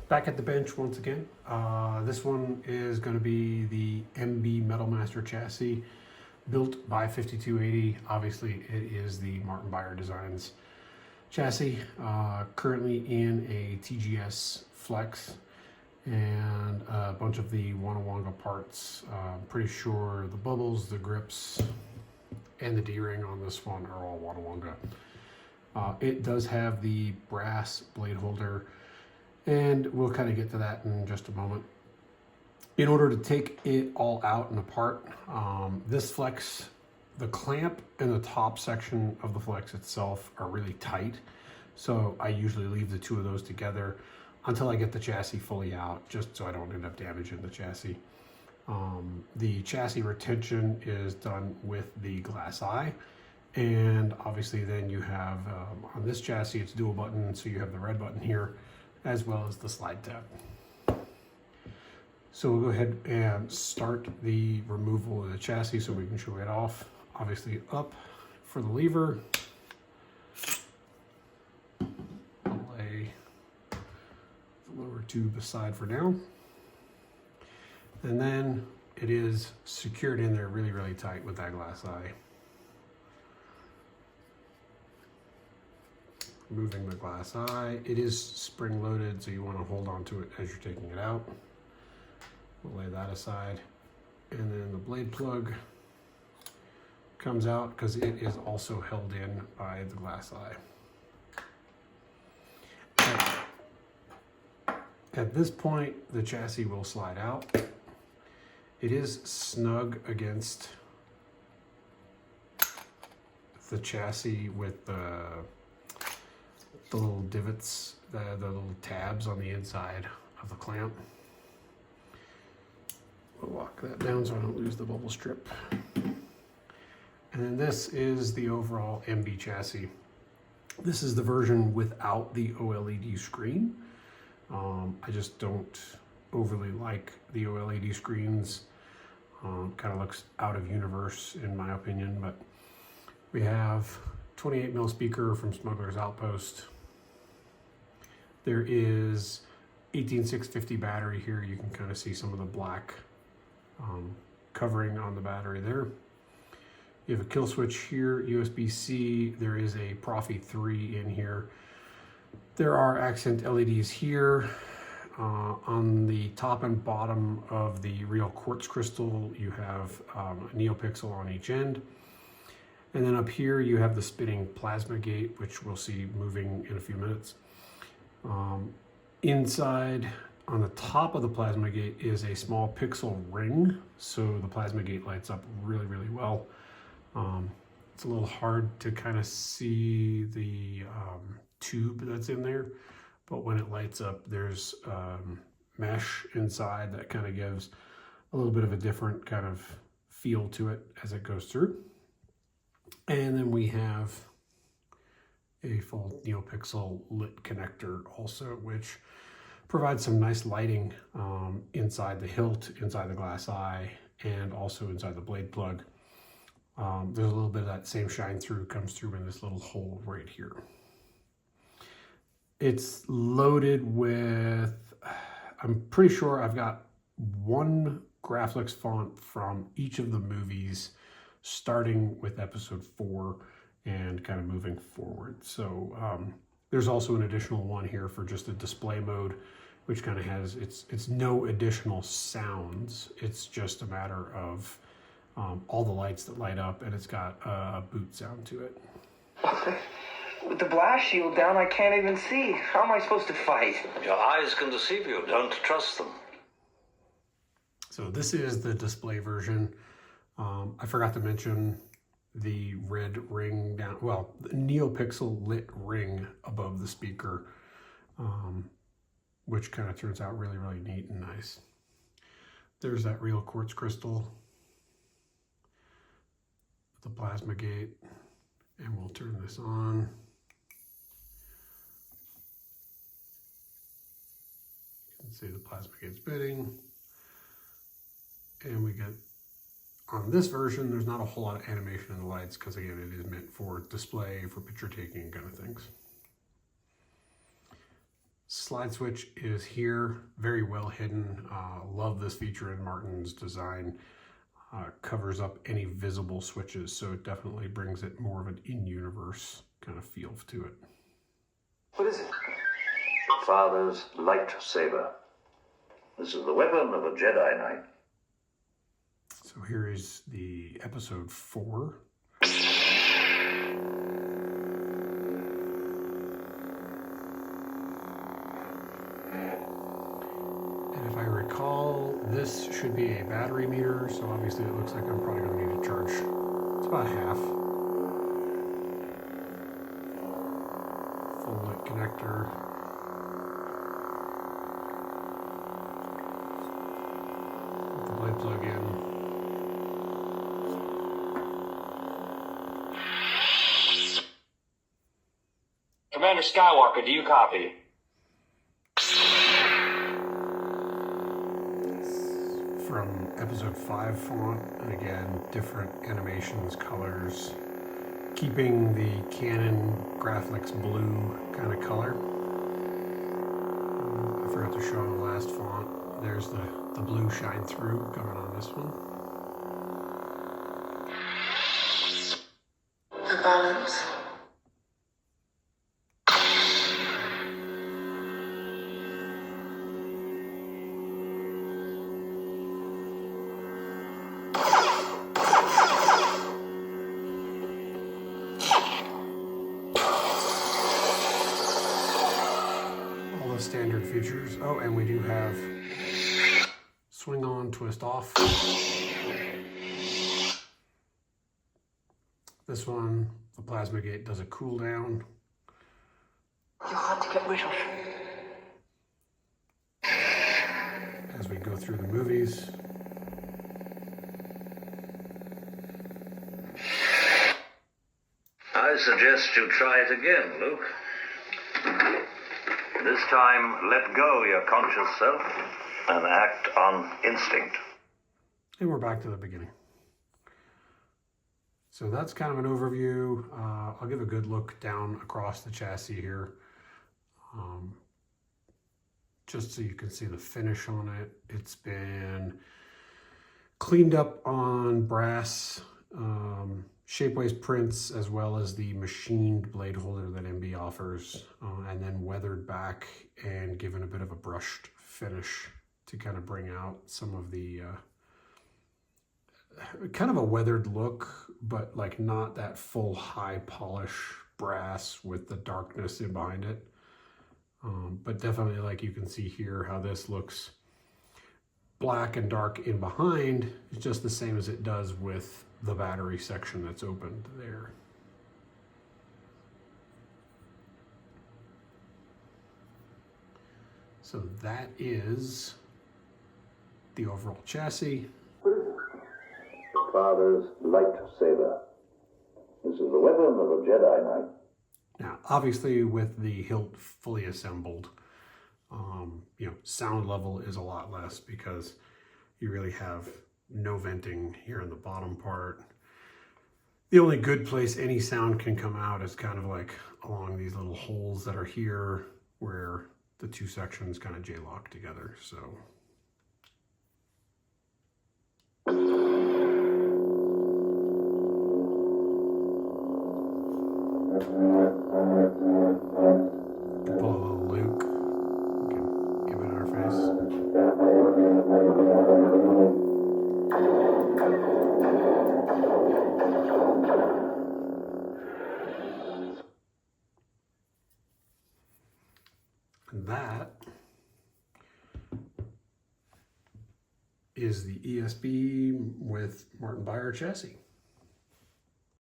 Back at the bench once again. This one is going to be the MB Master Chassis, built by 5280. Obviously, it is the Martin Beyer Designs chassis, currently in a TGS Flex, and a bunch of the Wonga parts. I'm pretty sure the bubbles, the grips, and the D-ring on this one are all Wonga. It does have the brass blade holder, and we'll kind of get to that in just a moment. In order to take it all out and apart, this Flex, the clamp and the top section of the Flex itself are really tight. So I usually leave the two of those together until I get the chassis fully out, just so I don't end up damaging the chassis. The chassis retention is done with the glass eye. And obviously then you have, on this chassis, it's dual button, so you have the red button here, as well as the slide tab. So we'll go ahead and start the removal of the chassis so we can show it off. Obviously up for the lever. I'll lay the lower tube aside for now. And then it is secured in there really, really tight with that glass eye. Removing the glass eye. It is spring loaded, so you want to hold on to it as you're taking it out. We'll lay that aside. And then the blade plug comes out because it is also held in by the glass eye. At this point, the chassis will slide out. It is snug against the chassis with the little divots, the little tabs on the inside of the clamp. We'll lock that down so I don't lose the bubble strip. And then this is the overall MB chassis. This is the version without the OLED screen. I just don't overly like the OLED screens. Kind of looks out of universe in my opinion, but we have 28mm speaker from Smuggler's Outpost. There is 18650 battery here. You can kind of see some of the black covering on the battery there. You have a kill switch here, USB-C. There is a Proffie 3 in here. There are accent LEDs here. On the top and bottom of the real quartz crystal, you have a neopixel on each end. And then up here, you have the spinning plasma gate, which we'll see moving in a few minutes. Inside, on the top of the plasma gate, is a small pixel ring. So the plasma gate lights up really, really well. It's a little hard to kind of see the tube that's in there, but when it lights up, there's mesh inside that kind of gives a little bit of a different kind of feel to it as it goes through. And then we have a full NeoPixel lit connector also, which provides some nice lighting inside the hilt, inside the glass eye, and also inside the blade plug. There's a little bit of that same shine through comes through in this little hole right here. It's loaded with, I'm pretty sure I've got one Graflex font from each of the movies, starting with episode 4 and kind of moving forward. So there's also an additional one here for just a display mode, which kind of has, it's no additional sounds. It's just a matter of all the lights that light up, and it's got a boot sound to it. With the blast shield down, I can't even see. How am I supposed to fight? Your eyes can deceive you. Don't trust them. So this is the display version. I forgot to mention the red ring down, well, the NeoPixel lit ring above the speaker, which kind of turns out really, really neat and nice. There's that real quartz crystal, the plasma gate, and we'll turn this on. You can see the plasma gate spinning, and we get, on this version, there's not a whole lot of animation in the lights because again, it is meant for display, for picture taking kind of things. Slide switch is here, very well hidden. Love this feature in Martin's design. Covers up any visible switches, so it definitely brings it more of an in-universe kind of feel to it. What is it? Father's lightsaber. This is the weapon of a Jedi Knight. So here is the episode 4. And if I recall, this should be a battery meter, so obviously it looks like I'm probably going to need to charge. It's about half. Full lit connector. Put the blade plug in. Commander Skywalker, do you copy? From episode 5 font, and again, different animations, colors, keeping the Canon Graflex blue kind of color. I forgot to show on the last font. There's the blue shine through coming on this one. The balance. Standard features. Oh, and we do have swing on, twist off. This one, the plasma gate does a cool down. You're hard to get rid of. As we go through the movies. I suggest you try it again, Luke. This time, let go your conscious self and act on instinct. And we're back to the beginning. So that's kind of an overview. I'll give a good look down across the chassis here. Just so you can see the finish on it. It's been cleaned up on brass, shapeways prints, as well as the machined blade holder that MB offers, and then weathered back and given a bit of a brushed finish to kind of bring out some of the kind of a weathered look, but like not that full high polish brass with the darkness in behind it. But definitely, like you can see here, how this looks black and dark in behind. It's just the same as it does with the battery section that's opened there. So that is the overall chassis. Father's lightsaber. This is the weapon of a Jedi Knight. Now, obviously, with the hilt fully assembled, sound level is a lot less because you really have no venting here in the bottom part. The only good place any sound can come out is kind of like along these little holes that are here where the two sections kind of J-lock together. So pull a little Luke, we can give it our face. And that is the ESB with Martin Bayer chassis.